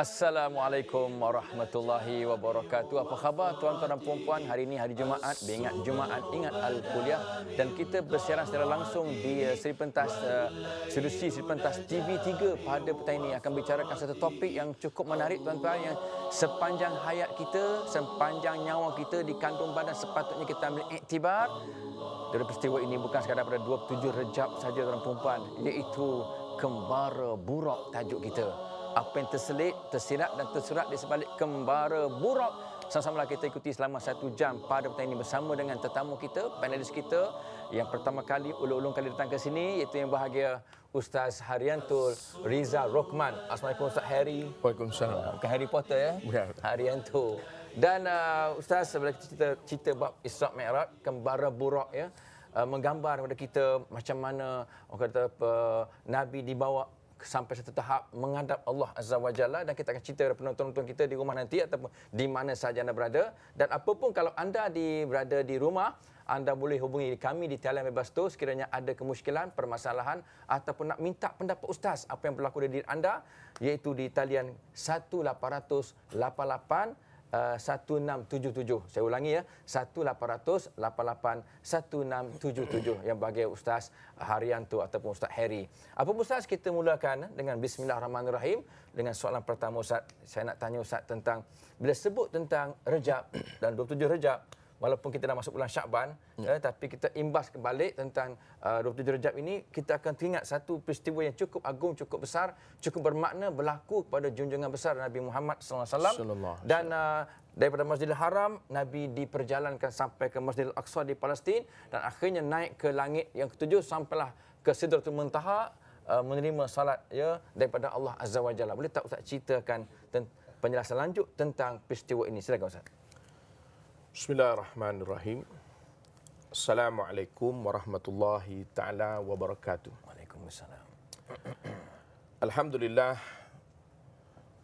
Assalamualaikum warahmatullahi wabarakatuh. Apa khabar tuan-tuan dan puan-puan? Hari ini hari Jumaat, ingat Jumaat, ingat Al-Kuliah, dan kita bersiaran secara langsung di Seri Pentas Seri Pentas TV3 pada petang ini akan bicarakan satu topik yang cukup menarik tuan-tuan, yang sepanjang hayat kita, sepanjang nyawa kita di kandung badan sepatutnya kita ambil iktibar dari peristiwa ini, bukan sekadar pada 27 Rejab saja tuan-tuan puan-puan, iaitu Kembara Buraq tajuk kita. Apa yang terselit, tersirat dan tersurat di sebalik Kembara Buraq. Sama-samalah kita ikuti selama 1 jam pada petang ini bersama dengan tetamu kita, panelis kita yang pertama kali, ulung-ulung kali datang ke sini, iaitu yang bahagia Ustaz Haryanto Rizal Rokman. Assalamualaikum Ustaz Harry. Waalaikumsalam. Bukan Harry Potter ya? Bukan. Haryanto. Dan Ustaz, sebelum kita cerita bab Isra' Mi'raj, Kembara Buraq ya, menggambar kepada kita macam mana orang kata Nabi dibawa sampai satu tahap menghadap Allah Azza wa Jalla, dan kita akan cerita kepada penonton-penonton kita di rumah nanti ataupun di mana sahaja anda berada. Dan apapun kalau anda berada di rumah, anda boleh hubungi kami di talian bebas tu sekiranya ada kemusykilan, permasalahan ataupun nak minta pendapat Ustaz apa yang berlaku di diri anda, iaitu di talian 1888 1677. Saya ulangi ya, 1888 1677 yang bagi Ustaz Haryanto ataupun Ustaz Harry. Apa Ustaz, kita mulakan dengan Bismillahirrahmanirrahim dengan soalan pertama Ustaz. Saya nak tanya Ustaz tentang bila sebut tentang Rejab dan 27 Rejab, walaupun kita dah masuk bulan Syakban, tapi kita imbas kembali tentang 27 Rejab ini, kita akan teringat satu peristiwa yang cukup agung, cukup besar, cukup bermakna berlaku kepada junjungan besar Nabi Muhammad SAW. Dan daripada Masjidil Haram, Nabi diperjalankan sampai ke Masjidil Aqsa di Palestin, dan akhirnya naik ke langit yang ketujuh sampailah ke Sidratul Muntaha, menerima salat ya daripada Allah Azza wa Jalla. Boleh tak Ustaz ceritakan penjelasan lanjut tentang peristiwa ini? Silakan Ustaz. Bismillahirrahmanirrahim. Assalamualaikum warahmatullahi ta'ala wabarakatuh. Waalaikumsalam. Alhamdulillah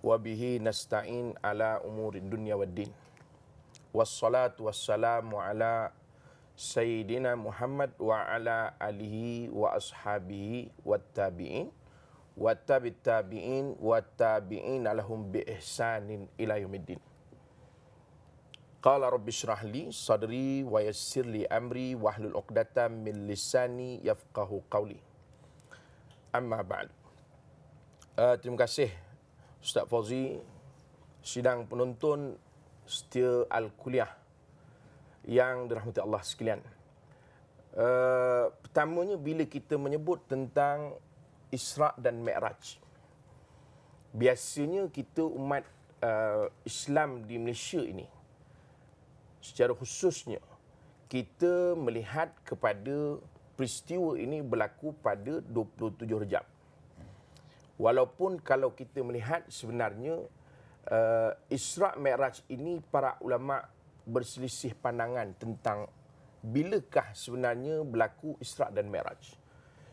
wa bihi nasta'in ala umurin dunya waddin. Wassalatu wassalamu ala Sayyidina Muhammad wa ala alihi wa ashabihi wattabi'in wattabi'in wattabi'in lahum bi ihsanin ila yaumiddin. Qala rabbi shrah li sadri wa yassir li amri wahlul 'uqdatam min lisani yafqahu qawli. Amma ba'd. Terima kasih Ustaz Fauzi, sidang penonton setia Al-Kuliah yang dirahmati Allah sekalian. Pertamanya, bila kita menyebut tentang Isra' dan Mi'raj, biasanya kita umat Islam di Malaysia ini, secara khususnya, kita melihat kepada peristiwa ini berlaku pada 27 Rejab. Walaupun kalau kita melihat sebenarnya Isra' Mi'raj ini para ulama berselisih pandangan tentang bilakah sebenarnya berlaku Isra' dan Mi'raj.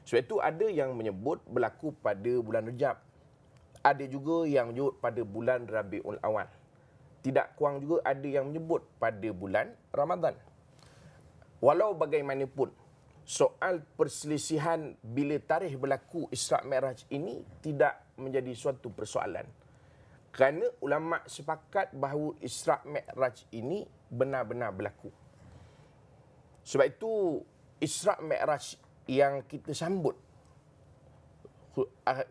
Sebab itu ada yang menyebut berlaku pada bulan Rejab. Ada juga yang menyebut pada bulan Rabiul Awal. Tidak kurang juga ada yang menyebut pada bulan Ramadan. Walau bagaimanapun, soal perselisihan bila tarikh berlaku Isra' Mi'raj ini tidak menjadi suatu persoalan. Kerana ulama' sepakat bahawa Isra' Mi'raj ini benar-benar berlaku. Sebab itu Isra' Mi'raj yang kita sambut,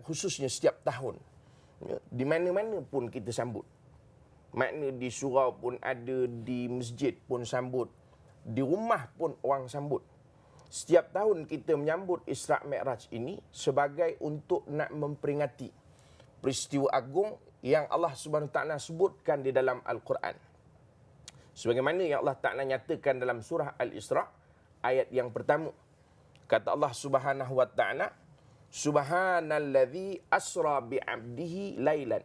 khususnya setiap tahun, di mana-mana pun kita sambut. Makna di surau pun ada, di masjid pun sambut, di rumah pun orang sambut. Setiap tahun kita menyambut Isra' Mi'raj ini sebagai untuk nak memperingati peristiwa agung yang Allah Subhanahu Wa Taala sebutkan di dalam Al-Quran. Sebagaimana yang Allah Taala nyatakan dalam surah Al-Isra' ayat yang pertama. Kata Allah Subhanahu Wa Taala, Subhanalladzi asra bi'abdihi lailan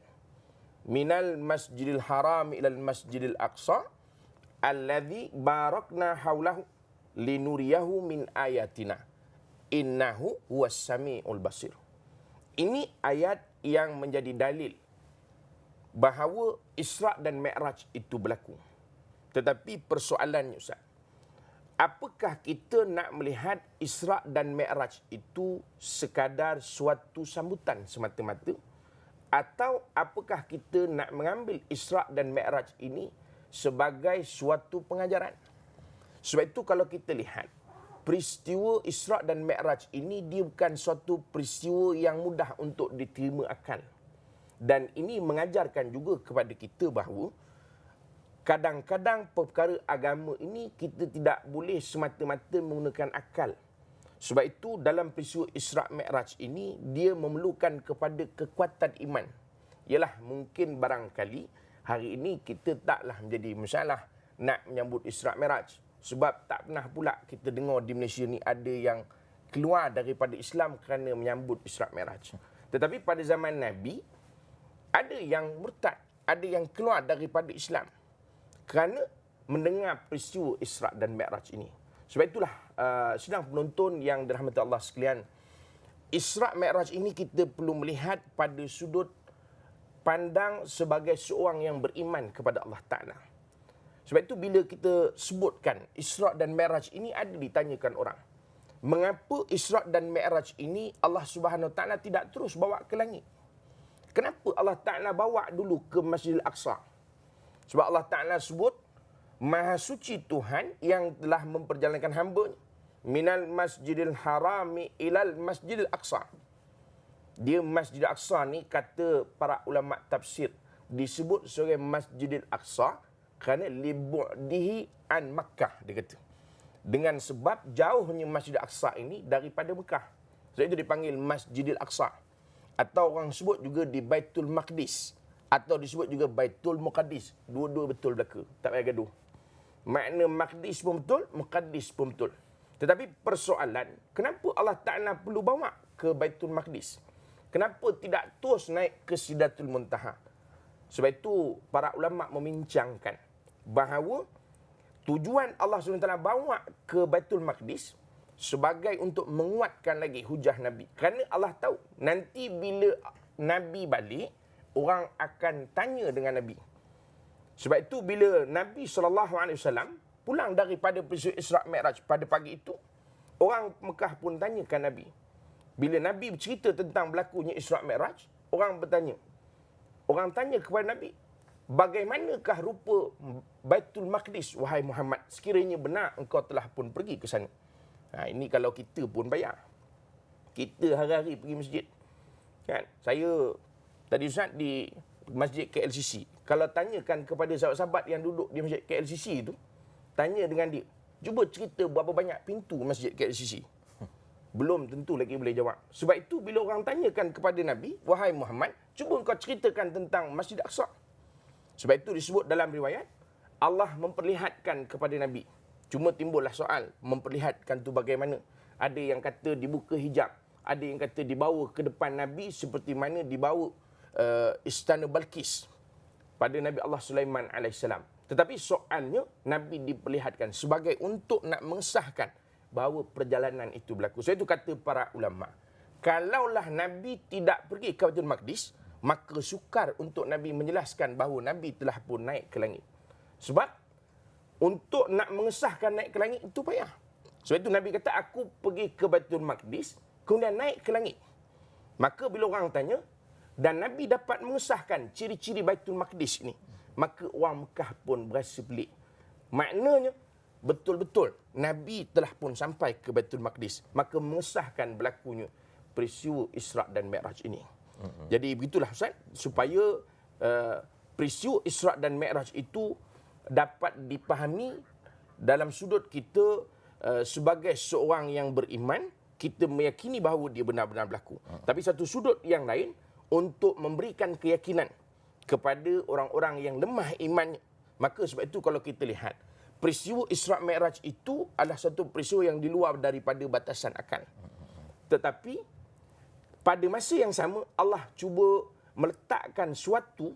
minal masjidil haram ilal masjidil aqsa alladzi barakna haulahu linuriyahu min ayatina innahu huwas samiul basir. Ini ayat yang menjadi dalil bahawa Isra' dan Mi'raj itu berlaku. Tetapi persoalannya Ustaz, apakah kita nak melihat Isra' dan Mi'raj itu sekadar suatu sambutan semata-mata, Atau apakah kita nak mengambil Isra' dan Mi'raj ini sebagai suatu pengajaran? Sebab itu kalau kita lihat, peristiwa Isra' dan Mi'raj ini dia bukan suatu peristiwa yang mudah untuk diterima akal. Dan ini mengajarkan juga kepada kita bahawa kadang-kadang perkara agama ini kita tidak boleh semata-mata menggunakan akal. Sebab itu dalam peristiwa Isra' Mi'raj ini dia memerlukan kepada kekuatan iman. Ialah mungkin barangkali hari ini kita taklah menjadi masalah nak menyambut Isra' Mi'raj. Sebab tak pernah pula kita dengar di Malaysia ni ada yang keluar daripada Islam kerana menyambut Isra' Mi'raj. Tetapi pada zaman Nabi, ada yang murtad, ada yang keluar daripada Islam kerana mendengar peristiwa Isra' dan Mi'raj ini. Sebab itulah, sidang penonton yang dirahmati Allah sekalian, Isra' Mi'raj ini kita perlu melihat pada sudut pandang sebagai seorang yang beriman kepada Allah Ta'ala. Sebab itu bila kita sebutkan Isra' dan Mi'raj ini ada ditanyakan orang. Mengapa Isra' dan Mi'raj ini Allah Subhanahu Ta'ala tidak terus bawa ke langit? Kenapa Allah Ta'ala bawa dulu ke Masjidil Aqsa? Sebab Allah Ta'ala sebut, Maha Suci Tuhan yang telah memperjalankan hamba-Nya minal Masjidil Harami ilal Masjidil Aqsa. Dia Masjidil Aqsa ni kata para ulama tafsir disebut sebagai Masjidil Aqsa kerana libu'dihi an Makkah, dia kata. Dengan sebab jauhnya Masjidil Aqsa ini daripada Mekah. Sebab itu dipanggil Masjidil Aqsa. Atau orang sebut juga di Baitul Maqdis. Atau disebut juga Baitul Muqaddis. Dua-dua betul belaka. Tak payah gaduh. Makna Maqdis pun betul, Muqaddis pun betul. Tetapi persoalan, kenapa Allah Ta'ala perlu bawa ke Baitul Maqdis? Kenapa tidak terus naik ke Sidratul Muntaha? Sebab itu para ulama membincangkan bahawa tujuan Allah SWT bawa ke Baitul Maqdis sebagai untuk menguatkan lagi hujah Nabi. Kerana Allah tahu nanti bila Nabi balik, orang akan tanya dengan Nabi. Sebab itu bila Nabi SAW pulang daripada peristiwa Isra' Mi'raj pada pagi itu, orang Mekah pun tanyakan Nabi. Bila Nabi bercerita tentang berlakunya Isra' Mi'raj, orang bertanya. Orang tanya kepada Nabi, bagaimanakah rupa Baitul Maqdis, wahai Muhammad, sekiranya benar engkau telah pun pergi ke sana? Ini kalau kita pun bayar. Kita hari-hari pergi masjid. Kan? Saya tadi Ustaz di masjid KLCC. Kalau tanyakan kepada sahabat-sahabat yang duduk di masjid KLCC itu, tanya dengan dia, cuba cerita berapa banyak pintu masjid KLCC. Belum tentu lagi boleh jawab. Sebab itu bila orang tanyakan kepada Nabi, wahai Muhammad, cuba engkau ceritakan tentang Masjid Aqsa. Sebab itu disebut dalam riwayat, Allah memperlihatkan kepada Nabi. Cuma timbullah soal, memperlihatkan tu bagaimana. Ada yang kata dibuka hijab, ada yang kata dibawa ke depan Nabi seperti mana dibawa Istana Balqis pada Nabi Allah Sulaiman AS. Tetapi soalnya, Nabi diperlihatkan sebagai untuk nak mengesahkan bahawa perjalanan itu berlaku. So itu kata para ulama. Kalaulah Nabi tidak pergi ke Baitul Maqdis, maka sukar untuk Nabi menjelaskan bahawa Nabi telah pun naik ke langit. Sebab untuk nak mengesahkan naik ke langit itu payah. Sebab itu Nabi kata, aku pergi ke Baitul Maqdis, kemudian naik ke langit. Maka bila orang tanya, dan Nabi dapat mengesahkan ciri-ciri Baitul Maqdis ini, maka orang Mekah pun berasa pelik. Maknanya, betul-betul Nabi telah pun sampai ke Baitul Maqdis, maka mengesahkan berlakunya peristiwa Isra' dan Mi'raj ini. Jadi begitulah Ustaz, supaya peristiwa Isra' dan Mi'raj itu dapat dipahami dalam sudut kita sebagai seorang yang beriman, kita meyakini bahawa dia benar-benar berlaku. Tapi satu sudut yang lain, untuk memberikan keyakinan kepada orang-orang yang lemah imannya. Maka sebab itu kalau kita lihat, peristiwa Isra' Mi'raj itu adalah satu peristiwa yang di luar daripada batasan akal. Tetapi pada masa yang sama, Allah cuba meletakkan suatu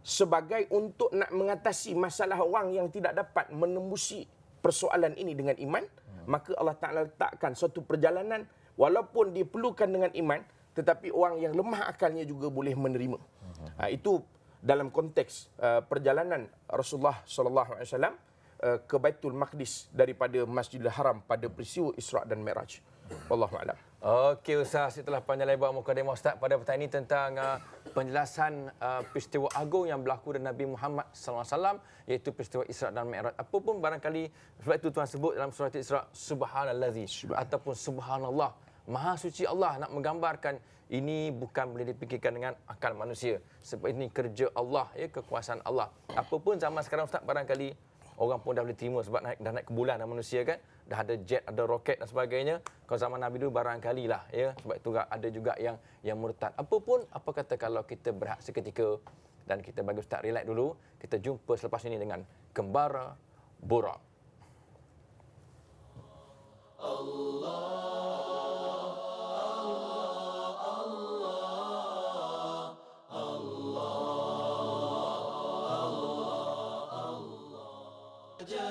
sebagai untuk nak mengatasi masalah orang yang tidak dapat menembusi persoalan ini dengan iman. Maka Allah Ta'ala letakkan suatu perjalanan, walaupun diperlukan dengan iman, tetapi orang yang lemah akalnya juga boleh menerima. Itu dalam konteks perjalanan Rasulullah SAW ke Baitul Maqdis daripada Masjidil Haram pada peristiwa Isra' dan Mi'raj. Wallahu a'lam. Okey Ustaz, setelah panjang lebar mukadimah Ustaz pada petang ini tentang penjelasan peristiwa agung yang berlaku dengan Nabi Muhammad SAW, iaitu peristiwa Isra' dan Mi'raj. Apa pun barangkali sebab itu Tuhan sebut dalam surah Isra' Subhanallazi ataupun Subhanallah. Maha suci Allah, nak menggambarkan ini bukan boleh dipikirkan dengan akal manusia. Sebab ini kerja Allah, ya, kekuasaan Allah. Apa pun zaman sekarang Ustaz barangkali orang pun dah boleh terima sebab dah naik ke bulan dah manusia kan. Dah ada jet, ada roket dan sebagainya. Kalau zaman Nabi dulu barangkali lah, ya. Sebab itu ada juga yang murtad. Apa pun, apa kata kalau kita berehat seketika dan kita bagi Ustaz relax dulu, kita jumpa selepas ini dengan Kembara Burak.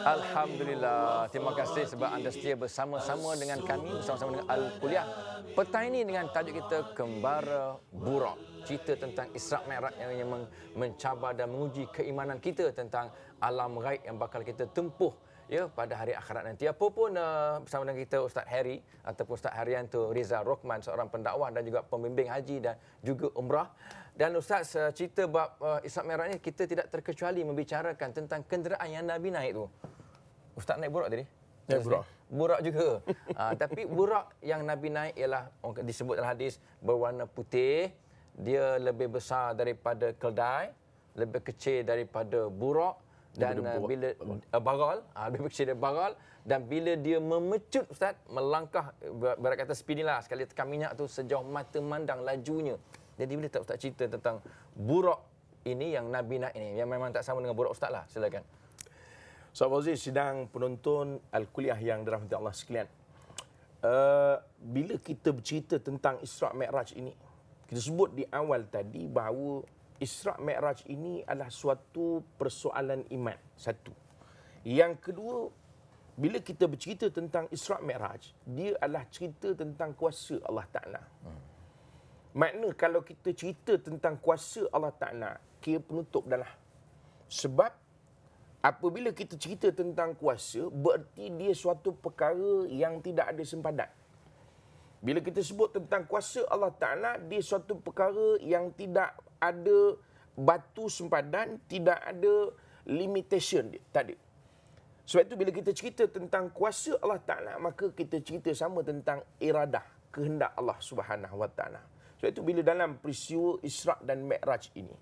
Alhamdulillah. Terima kasih sebab anda setia bersama-sama dengan kami, bersama-sama dengan Al-Kuliah. Petang ini dengan tajuk kita Kembara Burak. Cerita tentang Isra' Mi'raj yang mencabar dan menguji keimanan kita tentang alam ghaib yang bakal kita tempuh, ya, pada hari akhirat nanti. Apa pun bersama dengan kita Ustaz Harry ataupun Ustaz Haryanto Rizal Rohman, seorang pendakwah dan juga pembimbing haji dan juga umrah. Dan Ustaz, cerita bab Isra' Mi'raj ni kita tidak terkecuali membicarakan tentang kenderaan yang Nabi naik tu. Ustaz naik burak tadi? Naik burak. Burak juga. Tapi burak yang Nabi naik ialah disebut dalam hadis berwarna putih. Dia lebih besar daripada keldai, lebih kecil daripada burak dan bila bagal, lebih kecil daripada bagal, dan bila dia memecut Ustaz, melangkah berkata speedy lah, sekali tekan minyak tu sejauh mata mandang lajunya. Jadi bila tak Ustaz cerita tentang burak ini yang Nabi naik ini, yang memang tak sama dengan burak Ustaz lah, silakan. Sahabat Aziz, sidang penonton Al-Kuliah yang dirahmati Allah sekalian. Bila kita bercerita tentang Isra' Mi'raj ini, kita sebut di awal tadi bahawa Isra' Mi'raj ini adalah suatu persoalan iman. Satu. Yang kedua, bila kita bercerita tentang Isra' Mi'raj, dia adalah cerita tentang kuasa Allah Ta'ala. Makna kalau kita cerita tentang kuasa Allah Ta'ala, kira penutup dah lah. Sebab apabila kita cerita tentang kuasa, berarti dia suatu perkara yang tidak ada sempadan. Bila kita sebut tentang kuasa Allah Ta'ala, dia suatu perkara yang tidak ada batu sempadan, tidak ada limitation dia. Tak ada. Sebab itu bila kita cerita tentang kuasa Allah Ta'ala, maka kita cerita sama tentang iradah, kehendak Allah Subhanahu Wa Ta'ala. Sebab itu bila dalam peristiwa Isra' dan Mi'raj ini,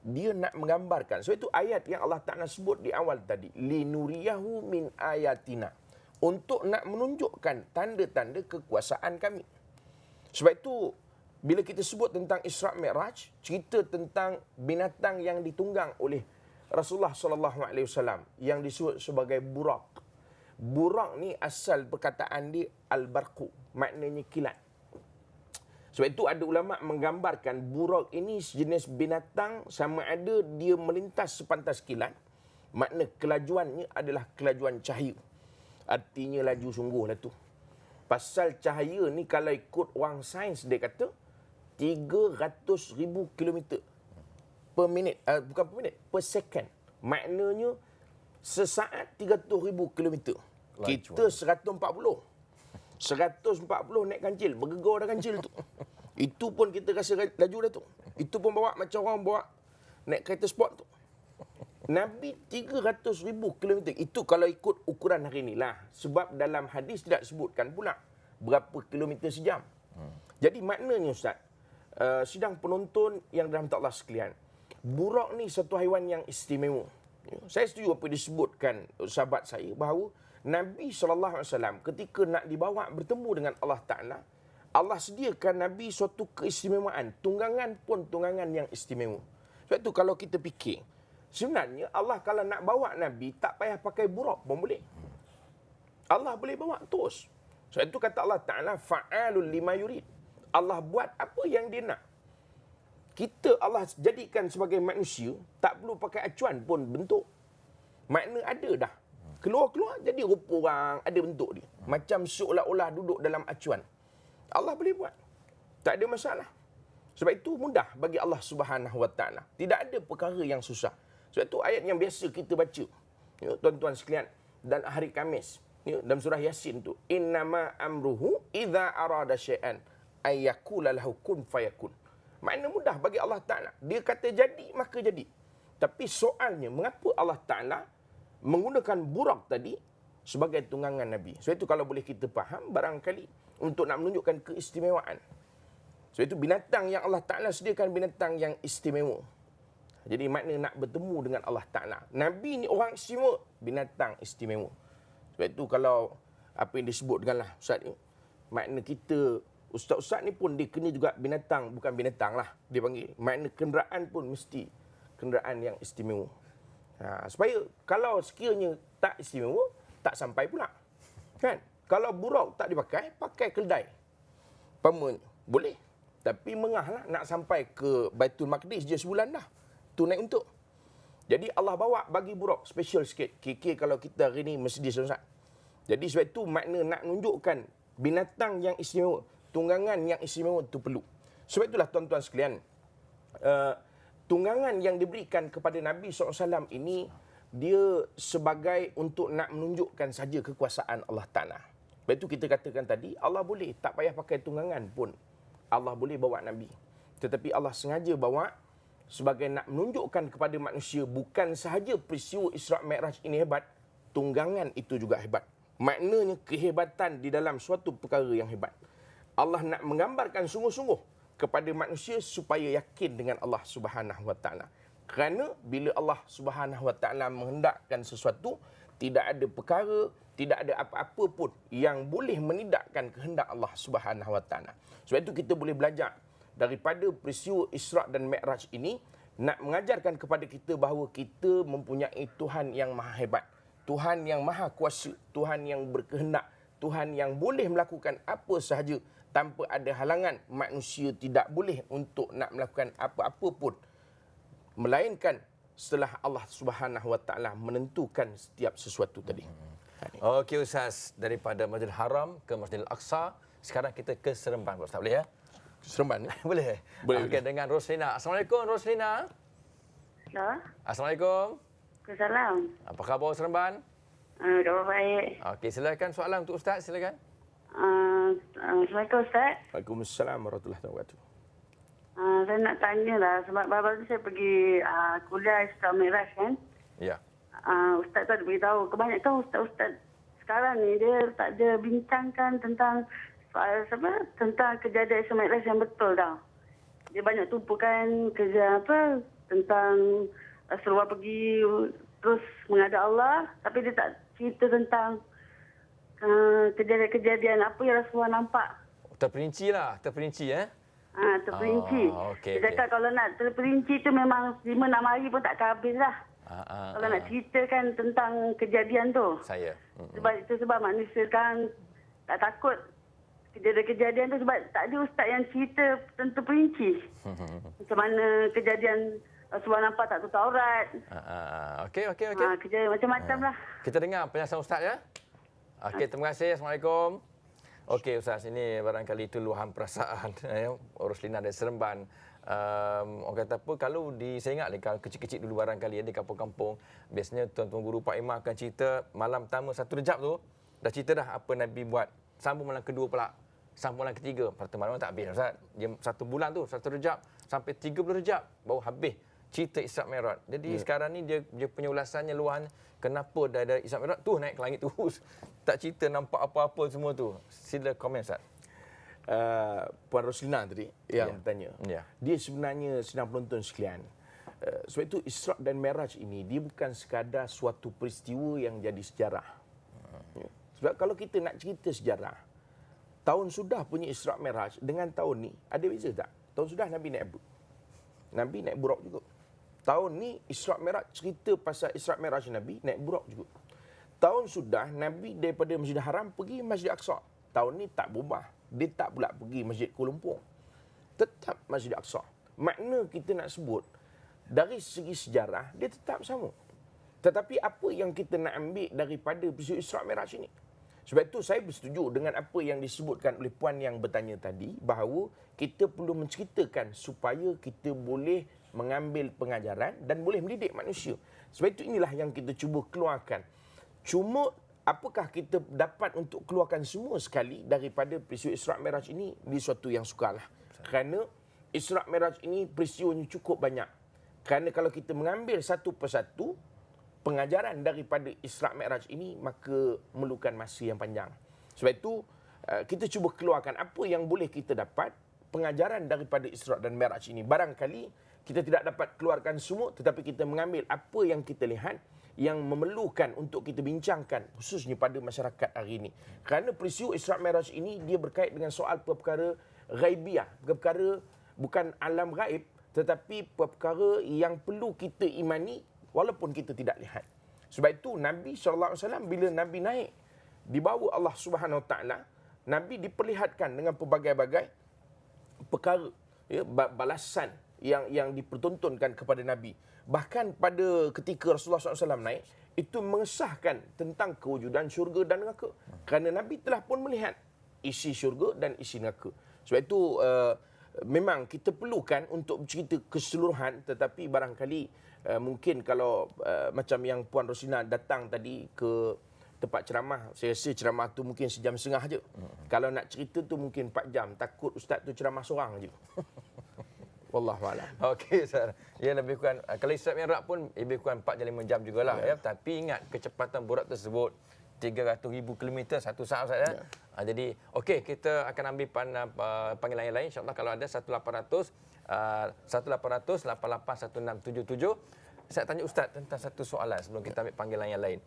dia nak menggambarkan. Sebab itu ayat yang Allah Ta'ala sebut di awal tadi, linuriyahu min ayatina, untuk nak menunjukkan tanda-tanda kekuasaan kami. Sebab itu bila kita sebut tentang Isra' Mi'raj, cerita tentang binatang yang ditunggang oleh Rasulullah SAW yang disebut sebagai burak. Burak ni asal perkataan dia al-barqu, maknanya kilat. Sebab itu ada ulama' menggambarkan burak ini sejenis binatang sama ada dia melintas sepantas kilat, makna kelajuannya adalah kelajuan cahaya. Artinya laju sungguh lah tu. Pasal cahaya ni kalau ikut orang sains dia kata 300,000 kilometer per minit, bukan per minit, per second. Maknanya sesaat 300,000 kilometer. Kita 140. 140 naik kancil, bergegar dah kancil tu. Itu pun kita rasa laju dah tu. Itu pun bawa macam orang bawa naik kereta sport tu. Nabi 300,000 kilometer. Itu kalau ikut ukuran hari ni lah. Sebab dalam hadis tidak sebutkan pula berapa kilometer sejam. Jadi maknanya Ustaz, sidang penonton yang dirahmati Allah sekalian, burak ni satu haiwan yang istimewa. Saya setuju apa disebutkan sahabat saya bahawa Nabi SAW ketika nak dibawa bertemu dengan Allah Ta'ala, Allah sediakan Nabi suatu keistimewaan. Tunggangan pun tunggangan yang istimewa. Sebab itu kalau kita fikir, sebenarnya Allah kalau nak bawa Nabi, tak payah pakai burak pun boleh. Allah boleh bawa terus. Sebab itu kata Allah Ta'ala, fa'alul lima yurid. Allah buat apa yang dia nak. Kita Allah jadikan sebagai manusia, tak perlu pakai acuan pun bentuk. Makna ada dah. Keluar-keluar jadi rupa orang, ada bentuk dia. Macam seolah-olah duduk dalam acuan. Allah boleh buat. Tak ada masalah. Sebab itu mudah bagi Allah Subhanahu Wa Ta'ala. Tidak ada perkara yang susah. Sebab itu ayat yang biasa kita baca, ya, tuan-tuan sekalian, dan hari Khamis. Ya, dalam surah Yasin tu, innama amruhu idza arada syai'an ayyakula lahu kun fayakun. Makna mudah bagi Allah Taala. Dia kata jadi maka jadi. Tapi soalnya mengapa Allah Taala menggunakan burak tadi sebagai tunggangan Nabi. Sebab itu kalau boleh kita faham barangkali untuk nak menunjukkan keistimewaan. Sebab itu binatang yang Allah Taala sediakan binatang yang istimewa. Jadi makna nak bertemu dengan Allah Taala. Nabi ni orang istimewa, binatang istimewa. Sebab itu kalau apa yang disebut denganlah Ustaz ni, makna kita, ustaz-ustaz ni pun dia kena juga binatang, bukan binatang lah dia panggil. Makna kenderaan pun mesti kenderaan yang istimewa. Supaya kalau sekiranya tak istimewa, tak sampai pula. Kan? Kalau buruk tak dipakai, pakai keldai. Paman boleh. Tapi mengah lah nak sampai ke Baitul Maqdis je sebulan dah. Tu naik untuk. Jadi Allah bawa bagi buruk special sikit. Kira kalau kita hari ni Mercedes Ustaz. Jadi sebab itu makna nak menunjukkan binatang yang istimewa, tunggangan yang istimewa itu perlu. Sebab itulah tuan-tuan sekalian, tunggangan yang diberikan kepada Nabi SAW ini, dia sebagai untuk nak menunjukkan saja kekuasaan Allah Ta'ala. Sebab itu kita katakan tadi, Allah boleh tak payah pakai tunggangan pun. Allah boleh bawa Nabi. Tetapi Allah sengaja bawa sebagai nak menunjukkan kepada manusia bukan sahaja peristiwa Isra' Mi'raj ini hebat, tunggangan itu juga hebat. Maknanya kehebatan di dalam suatu perkara yang hebat. Allah nak menggambarkan sungguh-sungguh kepada manusia supaya yakin dengan Allah Subhanahu Wa Taala. Kerana bila Allah Subhanahu Wa Taala menghendakkan sesuatu, tidak ada perkara, tidak ada apa-apa pun yang boleh menidakkan kehendak Allah Subhanahu Wa Taala. Sebab itu kita boleh belajar daripada peristiwa Isra' dan Mi'raj ini, nak mengajarkan kepada kita bahawa kita mempunyai Tuhan yang maha hebat, Tuhan yang maha kuasa, Tuhan yang berkehendak, Tuhan yang boleh melakukan apa sahaja tanpa ada halangan. Manusia tidak boleh untuk nak melakukan apa-apa pun, melainkan setelah Allah Subhanahu Wa Taala menentukan setiap sesuatu tadi. Okey Ustaz, daripada Masjidil Haram ke Masjidil Aqsa, sekarang kita ke Seremban, Ustaz, boleh ya? Seremban. Boleh. Boleh. Okey, dengan Roslina. Assalamualaikum Roslina. Ya. Assalamualaikum. Assalamualaikum. Apa khabar Seremban? Khabar baik. Okey, silakan soalan untuk Ustaz, silakan. Assalamualaikum Ustaz. Waalaikumsalam warahmatullahi wabarakatuh. Saya nak tanya lah, sebab baru-baru saya pergi kuliah Isra' Mi'raj kan. Ya. Ustaz tu ada beritahu, kebanyakan ustaz-ustaz sekarang ni dia tak ada bincangkan tentang tentang kejadian Isra' Mi'raj yang betul tau. Dia banyak tumpukan kerja tentang seruan pergi terus menghadap Allah, tapi dia tak cerita tentang kejadian-kejadian apa yang Rasulullah nampak. Terperinci lah, terperinci Terperinci. Okey, Dia cakap kalau nak terperinci tu memang 5-6 hari pun tak habis lah. Kalau nak ceritakan tentang kejadian tu. Saya. Sebab manusia kan tak takut kejadian-kejadian tu sebab tak ada ustaz yang cerita tentang perinci. Macam mana kejadian Rasulullah nampak tak tutup aurat. Okey. Kejadian macam-macam lah. Kita dengar penjelasan Ustaz ya. Okey, terima kasih. Assalamualaikum. Okey Ustaz, ini barangkali itu luahan perasaan Roslina dari Seremban. Orang kata apa, kalau saya ingat kalau kecil-kecil dulu barangkali di kampung-kampung, biasanya tuan-tuan guru Pak Imam akan cerita malam pertama 1 Rejab tu, dah cerita dah apa Nabi buat. Sambung malam kedua pula, sambung malam ketiga. Pertemuan tak habis Ustaz. Dia 1 bulan tu, 1 Rejab sampai 30 Rejab baru habis cerita Isra' Mi'raj. Jadi sekarang ni dia punya ulasannya luahan kenapa dari Isra' Mi'raj tu naik ke langit terus. Tak cerita nampak apa-apa semua tu. Sila komen Ustaz. Puan Roslina tadi yang bertanya. Dia sebenarnya sedang penonton sekalian. Sebab itu Isra' dan Mi'raj ini dia bukan sekadar suatu peristiwa yang jadi sejarah. Sebab kalau kita nak cerita sejarah, tahun sudah punya Isra' Mi'raj dengan tahun ni ada beza tak? Tahun sudah Nabi naik burak juga. Tahun ni Isra' Mi'raj, cerita pasal Isra' Mi'raj Nabi naik burak juga. Tahun sudah Nabi daripada Masjidil Haram pergi Masjid Aqsa. Tahun ni tak berubah. Dia tak pula pergi Masjid Kuala Lumpur. Tetap Masjid Aqsa. Makna kita nak sebut, dari segi sejarah, dia tetap sama. Tetapi apa yang kita nak ambil daripada peristiwa Isra' Mi'raj ini? Sebab itu saya bersetuju dengan apa yang disebutkan oleh puan yang bertanya tadi, bahawa kita perlu menceritakan supaya kita boleh mengambil pengajaran dan boleh mendidik manusia. Sebab itu inilah yang kita cuba keluarkan. Cuma apakah kita dapat untuk keluarkan semua sekali daripada peristiwa Isra' Mi'raj ini di suatu yang sukarlah. Kerana Isra' Mi'raj ini peristiwanya cukup banyak. Kerana kalau kita mengambil satu persatu pengajaran daripada Isra' Mi'raj ini, maka memerlukan masa yang panjang. Sebab itu kita cuba keluarkan apa yang boleh kita dapat pengajaran daripada Isra' dan Mi'raj ini. Barangkali kita tidak dapat keluarkan semua, tetapi kita mengambil apa yang kita lihat yang memerlukan untuk kita bincangkan, khususnya pada masyarakat hari ini. Kerana peristiwa Isra' Mi'raj ini dia berkait dengan soal perkara ghaibiyah, perkara bukan alam gaib, tetapi perkara yang perlu kita imani walaupun kita tidak lihat. Sebab itu Nabi SAW bila Nabi naik dibawa Allah Subhanahu Wa Taala, Nabi diperlihatkan dengan pelbagai-bagai perkara, ya, balasan yang dipertontonkan kepada Nabi. Bahkan pada ketika Rasulullah SAW naik, itu mengesahkan tentang kewujudan syurga dan neraka. Kerana Nabi telah pun melihat isi syurga dan isi neraka. Sebab itu memang kita perlukan untuk bercerita keseluruhan, tetapi barangkali mungkin kalau macam yang Puan Rosina datang tadi ke tempat ceramah, saya rasa ceramah tu mungkin sejam setengah je. Kalau nak cerita tu mungkin 4 jam. Takut ustaz tu ceramah seorang je. Wallahualam. Okey, Ustaz. Ya, lebih kurang, kalau Isra' Mi'raj pun lebih kurang 4 jam 5 jam jugalah. Ya. Tapi ingat kecepatan burak tersebut 300,000 km satu saat, Ustaz. Ya. Jadi, okey, kita akan ambil panggilan yang lain. InsyaAllah kalau ada 1800 881677. Saya tanya Ustaz tentang satu soalan sebelum kita ambil panggilan yang lain.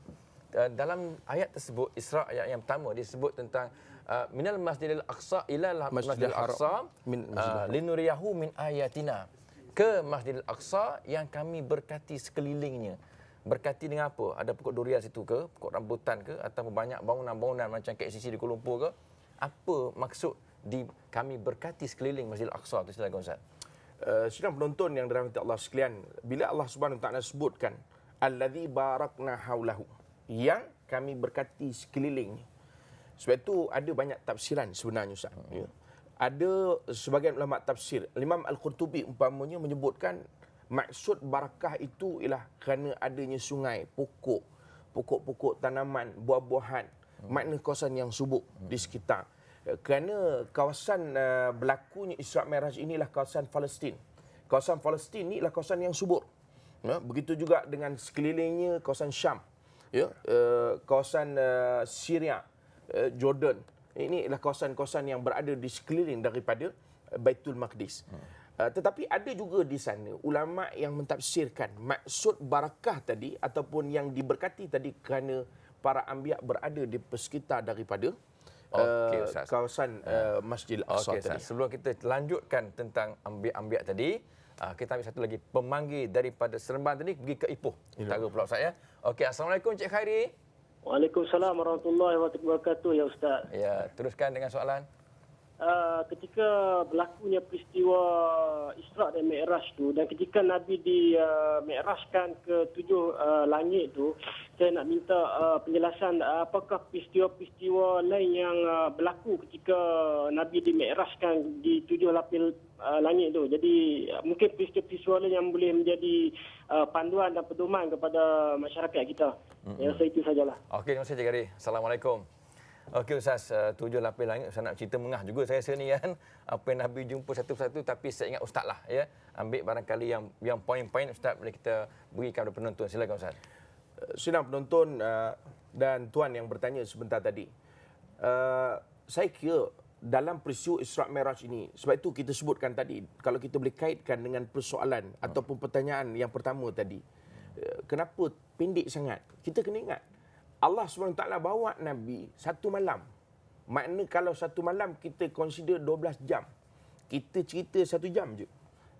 Dalam ayat tersebut, Isra' ayat yang pertama disebut tentang minal masjidil aqsa ila masjidil aqsa linuriyahu min ayatina, ke Masjidil Aqsa yang kami berkati sekelilingnya. Berkati dengan apa? Ada pokok durian situ ke, pokok rambutan ke, atau banyak bangunan-bangunan macam KCC di Kuala Lumpur ke? Apa maksud di kami berkati sekeliling Masjidil Aqsa itu? Silakan Ustaz. Sidang penonton yang dirahmati Allah sekalian, bila Allah Subhanahu Wa Taala sebutkan allazi barakna haulahu, yang kami berkati sekelilingnya. Sebab itu ada banyak tafsiran sebenarnya Ustaz. Ya. Ada sebagian ulama tafsir, Imam Al-Qurtubi umpamanya menyebutkan maksud barakah itu ialah kerana adanya sungai, pokok-pokok tanaman, buah-buahan, makna kawasan yang subur di sekitar. Kerana kawasan berlakunya Isra' Mi'raj inilah kawasan Palestin. Kawasan Palestin ni ialah kawasan yang subur. Ya, begitu juga dengan sekelilingnya kawasan Syam. Ya, kawasan Syria, Jordan. Ini adalah kawasan-kawasan yang berada di sekeliling daripada Baitul Maqdis. Tetapi ada juga di sana ulama yang mentafsirkan maksud barakah tadi ataupun yang diberkati tadi kerana para anbiya berada di sekitar daripada kawasan Masjidil Aqsa tadi. Sebelum kita lanjutkan tentang anbiya tadi, kita ambil satu lagi pemanggil daripada Seremban tadi pergi ke Ipoh. Utara pula Ustaz ya. Okey, assalamualaikum Cik Khairi. Waalaikumsalam warahmatullahi wabarakatuh ya Ustaz. Ya, teruskan dengan soalan. Ketika berlakunya peristiwa Isra' dan Mi'raj tu, dan ketika Nabi di-Mi'rajkan ke 7 langit tu, saya nak minta penjelasan apakah peristiwa-peristiwa lain yang berlaku ketika Nabi di-Mi'rajkan di 7 lapis langit tu. Jadi mungkin peristiwa-peristiwa lain yang boleh menjadi panduan dan pedoman kepada masyarakat kita. Ya, itu sajalah. Okey, terima kasih Cik Khairi. Assalamualaikum. Okey Ustaz, 7 lapis langit, saya nak cerita mengah juga saya rasa ni kan. Apa yang Nabi jumpa satu-satu, tapi saya ingat Ustaz lah ya. Ambil barangkali yang poin-poin Ustaz boleh kita berikan kepada penonton. Silakan Ustaz. Sidang penonton dan tuan yang bertanya sebentar tadi. Saya kira dalam peristiwa Isra' Mi'raj ini, sebab itu kita sebutkan tadi, kalau kita boleh kaitkan dengan persoalan ataupun pertanyaan yang pertama tadi, kenapa pendek sangat? Kita kena ingat Allah SWT bawa Nabi satu malam. Makna kalau satu malam kita consider 12 jam. Kita cerita 1 jam je.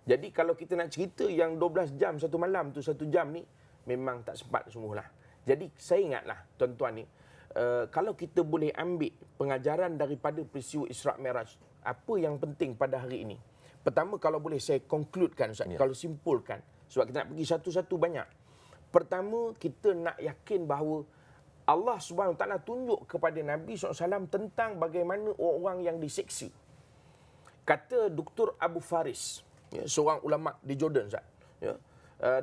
Jadi kalau kita nak cerita yang 12 jam satu malam tu 1 jam ni, memang tak sempat sungguhlah. Jadi saya ingatlah tuan-tuan ni, kalau kita boleh ambil pengajaran daripada peristiwa Isra' Mi'raj, apa yang penting pada hari ini? Pertama, kalau boleh saya concludekan Ustaz, kalau simpulkan. Sebab kita nak pergi satu-satu banyak. Pertama, kita nak yakin bahawa Allah Subhanahu Wa Taala tunjuk kepada Nabi SAW tentang bagaimana orang yang diseksa. Kata Dr. Abu Faris, ya, seorang ulama di Jordan, Ustaz, ya,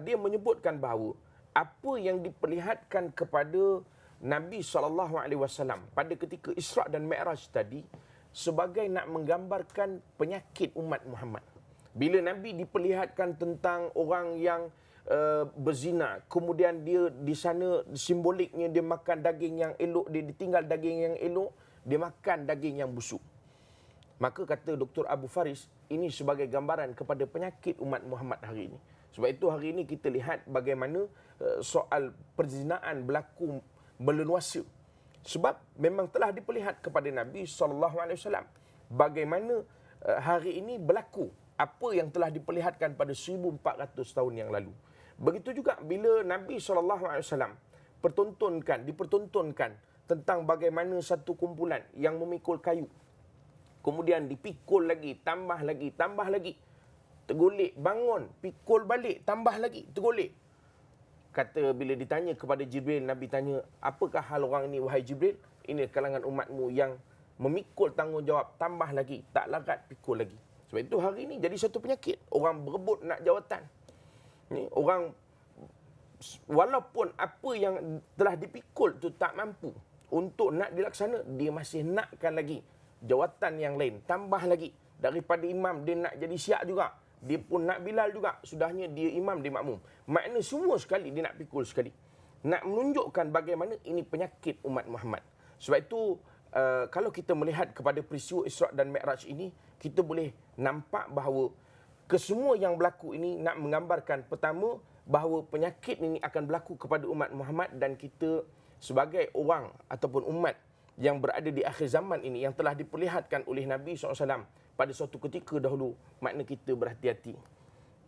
dia menyebutkan bahawa apa yang diperlihatkan kepada Nabi SAW pada ketika Isra' dan Mi'raj tadi sebagai nak menggambarkan penyakit umat Muhammad. Bila Nabi diperlihatkan tentang orang yang berzina, kemudian dia di sana simboliknya dia makan daging yang elok, dia ditinggal daging yang elok, dia makan daging yang busuk. Maka kata Dr. Abu Faris, ini sebagai gambaran kepada penyakit umat Muhammad hari ini. Sebab itu hari ini kita lihat bagaimana soal perzinaan berlaku meleluasa. Sebab memang telah diperlihat kepada Nabi SAW bagaimana hari ini berlaku apa yang telah diperlihatkan pada 1400 tahun yang lalu. Begitu juga bila Nabi SAW dipertontonkan tentang bagaimana satu kumpulan yang memikul kayu, kemudian dipikul lagi, tambah lagi, tergolek, bangun, pikul balik, tambah lagi, tergolek. Kata bila ditanya kepada Jibril, Nabi tanya, apakah hal orang ini wahai Jibril? Ini kalangan umatmu yang memikul tanggungjawab, tambah lagi, tak larat, pikul lagi. Sebab itu hari ini jadi satu penyakit. Orang berebut nak jawatan. Orang walaupun apa yang telah dipikul tu tak mampu untuk nak dilaksana, dia masih nakkan lagi jawatan yang lain, tambah lagi. Daripada imam dia nak jadi syiak juga, dia pun nak Bilal juga, sudahnya dia imam, dia makmum. Makna semua sekali dia nak pikul sekali. Nak menunjukkan bagaimana ini penyakit umat Muhammad. Sebab itu kalau kita melihat kepada peristiwa Isra' dan Mi'raj ini, kita boleh nampak bahawa kesemua yang berlaku ini nak menggambarkan pertama bahawa penyakit ini akan berlaku kepada umat Muhammad, dan kita sebagai orang ataupun umat yang berada di akhir zaman ini yang telah diperlihatkan oleh Nabi SAW pada suatu ketika dahulu, makna kita berhati-hati.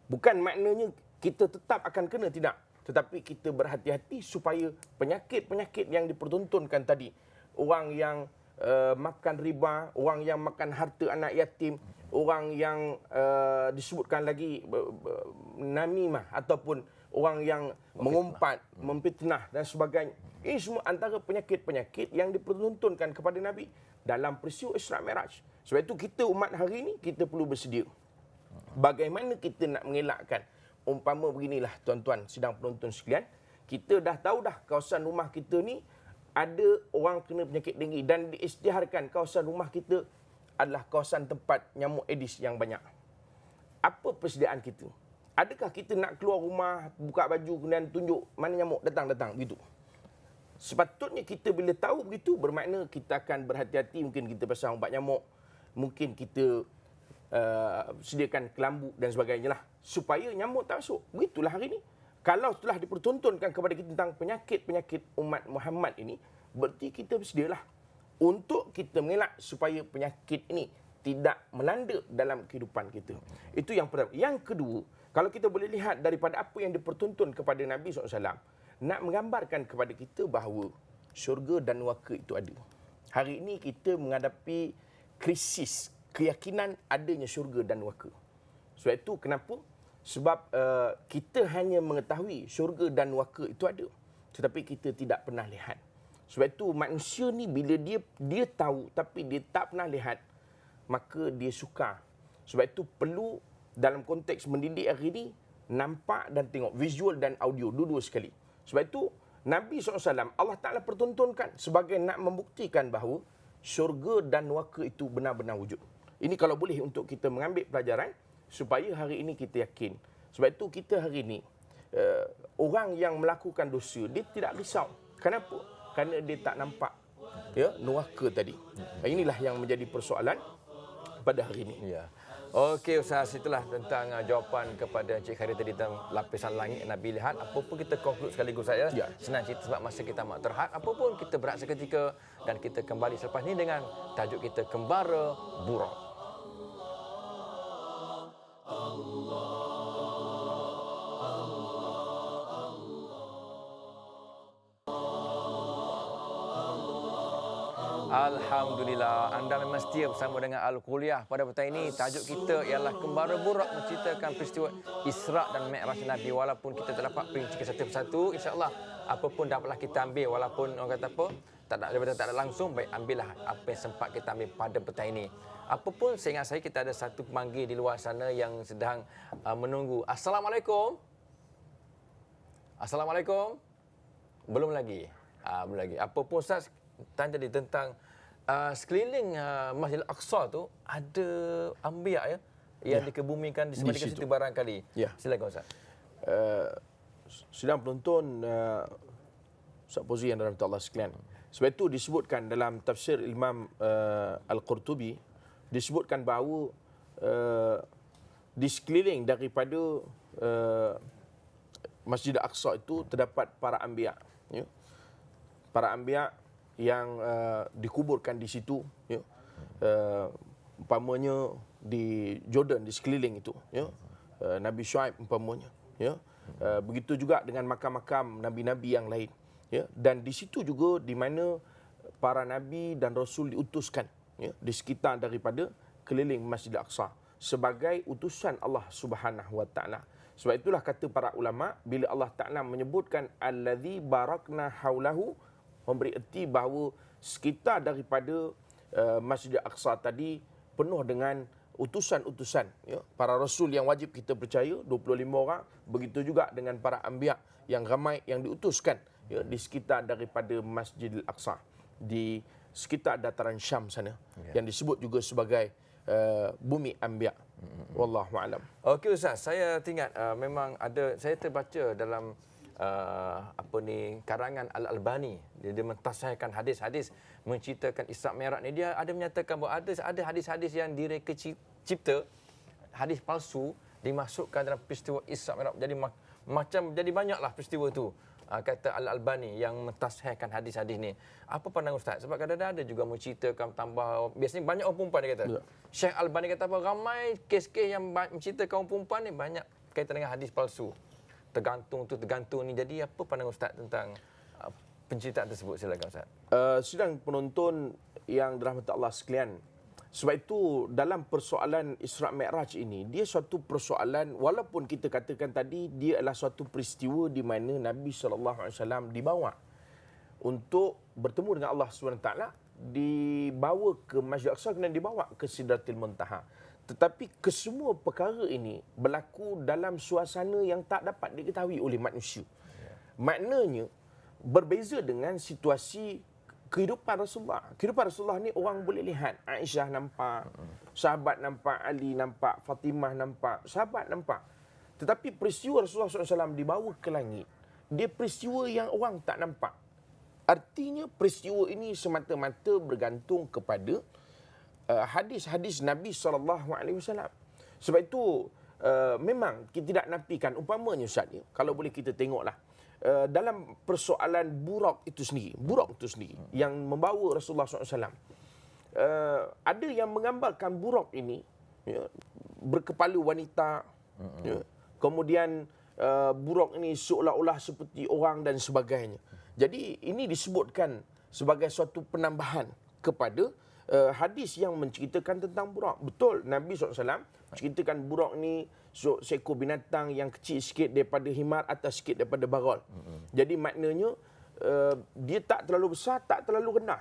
Bukan maknanya kita tetap akan kena, tidak. Tetapi kita berhati-hati supaya penyakit-penyakit yang dipertontonkan tadi, orang yang makan riba, orang yang makan harta anak yatim, orang yang disebutkan lagi namimah ataupun orang yang mengumpat, memfitnah dan sebagainya. Ini semua antara penyakit-penyakit yang dipertontonkan kepada Nabi dalam peristiwa Isra' Mi'raj. Sebab itu kita umat hari ini, kita perlu bersedia. Bagaimana kita nak mengelakkan? Umpama beginilah tuan-tuan sidang penonton sekalian, kita dah tahu dah kawasan rumah kita ni ada orang kena penyakit denggi, dan diisytiharkan kawasan rumah kita adalah kawasan tempat nyamuk Aedes yang banyak. Apa persediaan kita? Adakah kita nak keluar rumah, buka baju, kemudian tunjuk mana nyamuk datang begitu? Sepatutnya kita bila tahu begitu, bermakna kita akan berhati-hati. Mungkin kita pasang ubat nyamuk, mungkin kita sediakan kelambu dan sebagainya lah, supaya nyamuk tak masuk. Begitulah hari ini. Kalau telah dipertontonkan kepada kita tentang penyakit-penyakit umat Muhammad ini, berarti kita bersedialah untuk kita mengelak supaya penyakit ini tidak melanda dalam kehidupan kita. Itu yang pertama. Yang kedua, kalau kita boleh lihat daripada apa yang dipertonton kepada Nabi SAW, nak menggambarkan kepada kita bahawa syurga dan neraka itu ada. Hari ini kita menghadapi krisis keyakinan adanya syurga dan neraka. Sebab itu kenapa? Sebab kita hanya mengetahui syurga dan neraka itu ada, tetapi kita tidak pernah lihat. Sebab itu manusia ni bila dia tahu tapi dia tak pernah lihat, maka dia sukar. Sebab itu perlu dalam konteks mendidik hari ini, nampak dan tengok, visual dan audio, dua-dua sekali. Sebab itu Nabi SAW, Allah Ta'ala pertontonkan sebagai nak membuktikan bahawa syurga dan neraka itu benar-benar wujud. Ini kalau boleh untuk kita mengambil pelajaran, supaya hari ini kita yakin. Sebab itu kita hari ini, orang yang melakukan dosa, dia tidak risau. Kenapa? Kerana dia tak nampak neraka tadi. Inilah yang menjadi persoalan pada hari ini. Ya. Okey Ustaz, itulah tentang jawapan kepada Encik Khairi tadi tentang lapisan langit Nabi lihat. Apa pun kita conclude sekaligus saja. Ya. Senang cerita sebab masa kita amat terhad. Apa pun kita berat seketika, dan kita kembali selepas ini dengan tajuk kita Kembara Buruk. Alhamdulillah, anda memang setia bersama dengan Al-Kuliah. Pada petang ini, tajuk kita ialah Kembara Buruk, menceritakan peristiwa Isra' dan Mi'raj Nabi. Walaupun kita tak dapat perinci satu persatu, insya-Allah apa pun dapatlah kita ambil. Walaupun orang kata apa, tak ada langsung, baik ambillah apa yang sempat kita ambil pada petang ini. Apa pun seingat saya, kita ada satu pemanggil di luar sana yang sedang menunggu. Assalamualaikum. Assalamualaikum. Belum lagi. Belum lagi. Apa pun Ustaz tanya tadi tentang sekeliling Masjid Al-Aqsa tu ada ambiak ya yang dikebumikan di situ barangkali. Ya. Silakan Ustaz. Sedang penonton Ustaz Fauzi yang dirahmati Allah sekalian. Sebab itu disebutkan dalam tafsir Imam Al-Qurtubi, disebutkan bahawa di sekeliling daripada Masjid Al-Aqsa itu terdapat para anbiya, ya. Para anbiya yang dikuburkan di situ, ya. Umpamanya di Jordan, di sekeliling itu, ya. Nabi Syuaib umpamanya, ya. Begitu juga dengan makam-makam nabi-nabi yang lain, ya. Dan di situ juga di mana para nabi dan rasul diutuskan, ya, di sekitar daripada keliling Masjid Al-Aqsa sebagai utusan Allah Subhanahu wa taala. Sebab itulah kata para ulama, bila Allah Taala menyebutkan allazi barakna haulahu, memberi erti bahawa sekitar daripada Masjid Al-Aqsa tadi penuh dengan utusan-utusan, ya, para rasul yang wajib kita percaya 25 orang, begitu juga dengan para anbiya yang ramai yang diutuskan, ya, di sekitar daripada Masjid Al-Aqsa, di sekitar dataran Syam sana, yang disebut juga sebagai bumi anbiya. Wallahu alam. Okey Ustaz, saya teringat memang ada, saya terbaca dalam karangan Al-Albani, dia mentasahihkan hadis-hadis menceritakan Isra Mi'raj ni. Dia ada menyatakan bahawa ada hadis-hadis yang direka cipta, hadis palsu dimasukkan dalam peristiwa Isra Mi'raj. Jadi jadi banyaklah peristiwa tu. Kata Al-Albani yang mentasihkan hadis-hadis ni. Apa pandangan Ustaz? Sebab kadang-kadang ada juga menceritakan tambah, biasanya banyak orang perempuan dia kata. Ya. Syekh Albani kata apa? Ramai kes-kes yang menceritakan orang perempuan ni banyak kaitan dengan hadis palsu. Tergantung ni. Jadi apa pandangan Ustaz tentang penceritaan tersebut? Silakan Ustaz. Sedang penonton yang dirahmati Allah sekalian, sebab itu dalam persoalan Isra Mi'raj ini, dia suatu persoalan, walaupun kita katakan tadi dia adalah suatu peristiwa di mana Nabi SAW dibawa untuk bertemu dengan Allah SWT, dibawa ke Masjid Al-Aqsa dan dibawa ke Sidratil Muntaha. Tetapi kesemua perkara ini berlaku dalam suasana yang tak dapat diketahui oleh manusia. Maknanya berbeza dengan situasi kehidupan Rasulullah. Kehidupan Rasulullah ni orang boleh lihat. Aisyah nampak, sahabat nampak, Ali nampak, Fatimah nampak, sahabat nampak. Tetapi peristiwa Rasulullah SAW dibawa ke langit, dia peristiwa yang orang tak nampak. Artinya peristiwa ini semata-mata bergantung kepada hadis-hadis Nabi SAW. Sebab itu memang kita tidak nafikan, umpamanya Ustaz, kalau boleh kita tengoklah, dalam persoalan Buraq itu sendiri yang membawa Rasulullah SAW, ada yang menggambarkan Buraq ini, ya, berkepala wanita, ya, kemudian Buraq ini seolah-olah seperti orang dan sebagainya. Jadi ini disebutkan sebagai suatu penambahan kepada hadis yang menceritakan tentang Buraq. Betul, Nabi SAW ceritakan Buraq ni seekor binatang yang kecil sikit daripada himar, atas sikit daripada barol. Jadi maknanya dia tak terlalu besar, tak terlalu rendah,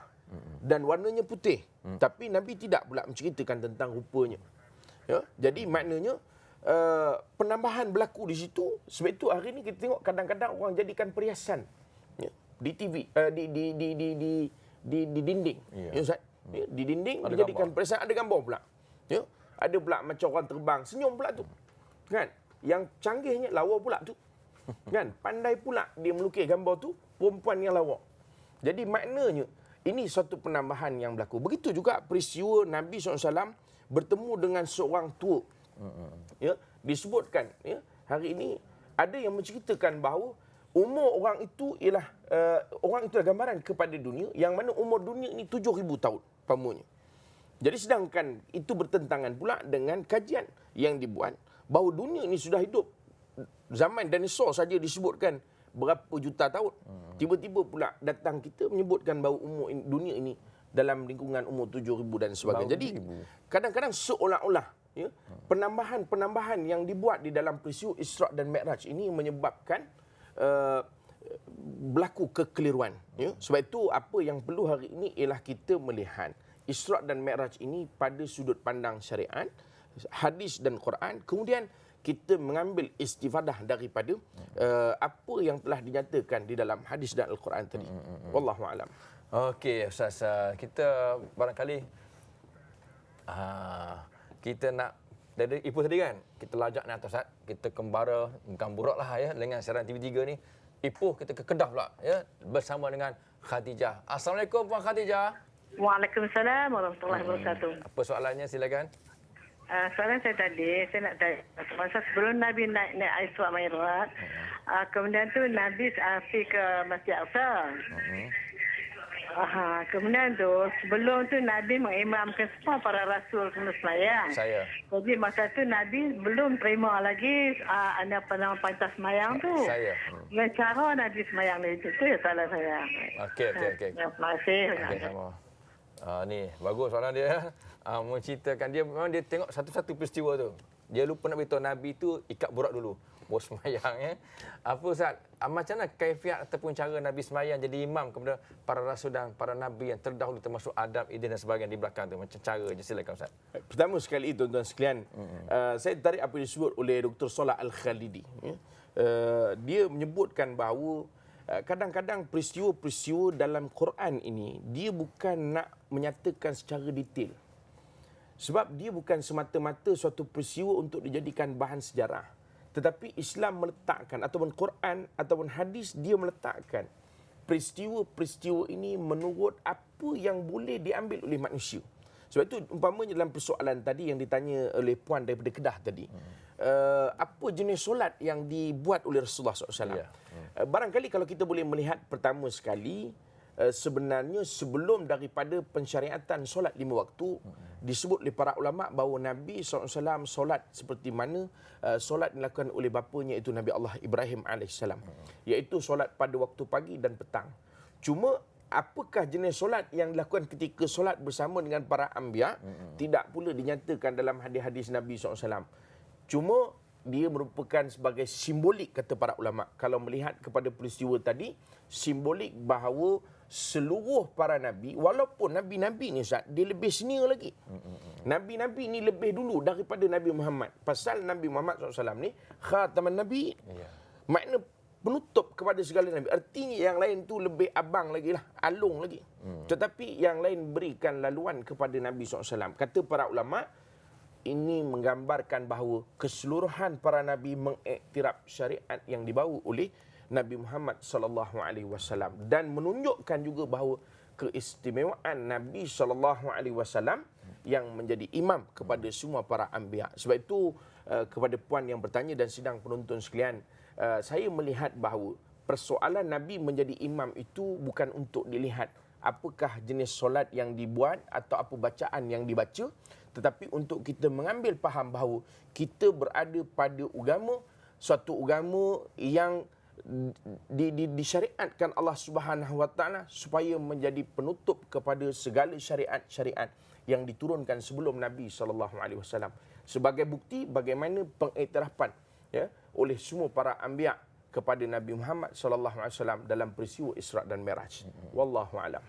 dan warnanya putih. Tapi Nabi tidak pula menceritakan tentang rupanya. Ya? Jadi maknanya penambahan berlaku di situ. Sebab itu hari ini kita tengok kadang-kadang orang jadikan perhiasan, ya, di TV, di dinding. Ya, Ustaz? Ya, di dinding ada dijadikan perhiasan, ada gambar pula. Ya? Ada pula macam orang terbang, senyum pula tu. Kan? Yang canggihnya lawa pula tu. Kan? Pandai pula dia melukis gambar tu, perempuan yang lawa. Jadi maknanya ini suatu penambahan yang berlaku. Begitu juga peristiwa Nabi SAW bertemu dengan seorang tua. Ya, disebutkan, ya, hari ini ada yang menceritakan bahawa umur orang itu ialah orang itu adalah gambaran kepada dunia, yang mana umur dunia ini 7,000 tahun pamunya. Jadi sedangkan itu bertentangan pula dengan kajian yang dibuat bahawa dunia ini sudah hidup zaman dinosaur saja disebutkan berapa juta tahun. Tiba-tiba pula datang kita menyebutkan bahawa umur dunia ini dalam lingkungan umur 7,000 dan sebagainya. Jadi kadang-kadang seolah-olah, ya, penambahan-penambahan yang dibuat di dalam peristiwa Isra' dan Mi'raj ini menyebabkan berlaku kekeliruan. Ya. Sebab itu apa yang perlu hari ini ialah kita melihat Isra' dan Mi'raj ini pada sudut pandang syariat, hadis dan Quran. Kemudian kita mengambil istifadah daripada apa yang telah dinyatakan di dalam hadis dan Al-Quran tadi. Wallahu a'lam. Okey, Ustaz, kita barangkali kita nak dari Ipoh tadi kan, kita lajak ni atas Ustaz, kita kembara bukan burak lah ya dengan siaran TV3 ni. Ipoh kita ke Kedah pula ya bersama dengan Khadijah. Assalamualaikum Puan Khadijah. Waalaikumsalam warahmatullahi wabarakatuh. Apa soalannya, silakan. Soalan saya tadi, saya nak tanya, masa sebelum Nabi naik Isra Mi'raj, kemudian tu Nabi pergi ke Masjid Aqsa. Kemudian tu sebelum tu Nabi mengimamkan semua para rasul kena semayang. Saya. Jadi masa tu Nabi belum terima lagi nama pantas semayang tu. Saya. Dengan cara Nabi semayang itu ya salah saya. Okey. Terima kasih. Okey, sama. Ni bagus soalan dia. Menceritakan dia memang dia tengok satu-satu peristiwa tu. Dia lupa nak beritahu Nabi tu ikat burak dulu. Bos semayang ya. Apa Ustaz? Macam mana kaifiat ataupun cara Nabi semayang jadi imam kepada para rasul dan para nabi yang terdahulu termasuk Adam, Idris dan sebagainya di belakang tu. Macam cara je, silakan Ustaz. Pertama sekali tuan-tuan sekalian, saya tarik apa yang disebut oleh Dr. Salah Al-Khalidi. Dia menyebutkan bahawa kadang-kadang peristiwa-peristiwa dalam Quran ini dia bukan nak menyatakan secara detail. Sebab dia bukan semata-mata suatu peristiwa untuk dijadikan bahan sejarah. Tetapi Islam meletakkan ataupun Quran ataupun hadis dia meletakkan peristiwa-peristiwa ini menurut apa yang boleh diambil oleh manusia. Sebab itu umpamanya dalam persoalan tadi yang ditanya oleh puan daripada Kedah tadi. Apa jenis solat yang dibuat oleh Rasulullah SAW? Ya. Barangkali kalau kita boleh melihat pertama sekali, sebenarnya sebelum daripada pensyariatan solat 5 waktu, disebut oleh para ulama bahawa Nabi SAW solat seperti mana solat dilakukan oleh bapanya iaitu Nabi Allah Ibrahim AS, iaitu solat pada waktu pagi dan petang. Cuma apakah jenis solat yang dilakukan ketika solat bersama dengan para anbiya tidak pula dinyatakan dalam hadis-hadis Nabi SAW. Cuma dia merupakan sebagai simbolik, kata para ulama. Kalau melihat kepada peristiwa tadi, simbolik bahawa seluruh para nabi, walaupun nabi-nabi ni Ustaz, dia lebih senior lagi. Nabi-nabi ni lebih dulu daripada Nabi Muhammad. Pasal Nabi Muhammad SAW ni khataman nabi. Makna penutup kepada segala nabi. Artinya yang lain tu lebih abang lagi lah, alung lagi. Tetapi yang lain berikan laluan kepada Nabi SAW. Kata para ulama, ini menggambarkan bahawa keseluruhan para nabi mengiktiraf syariat yang dibawa oleh Nabi Muhammad sallallahu alaihi wasallam dan menunjukkan juga bahawa keistimewaan Nabi sallallahu alaihi wasallam yang menjadi imam kepada semua para anbiya. Sebab itu kepada puan yang bertanya dan sidang penonton sekalian, saya melihat bahawa persoalan Nabi menjadi imam itu bukan untuk dilihat apakah jenis solat yang dibuat atau apa bacaan yang dibaca, tetapi untuk kita mengambil faham bahawa kita berada pada agama, suatu agama yang disyariatkan Allah Subhanahu Wa Taala supaya menjadi penutup kepada segala syariat-syariat yang diturunkan sebelum Nabi sallallahu alaihi wasallam. Sebagai bukti bagaimana pengiktirafan oleh semua para anbiya kepada Nabi Muhammad sallallahu alaihi wasallam dalam peristiwa Isra dan Mi'raj. Wallahu alam.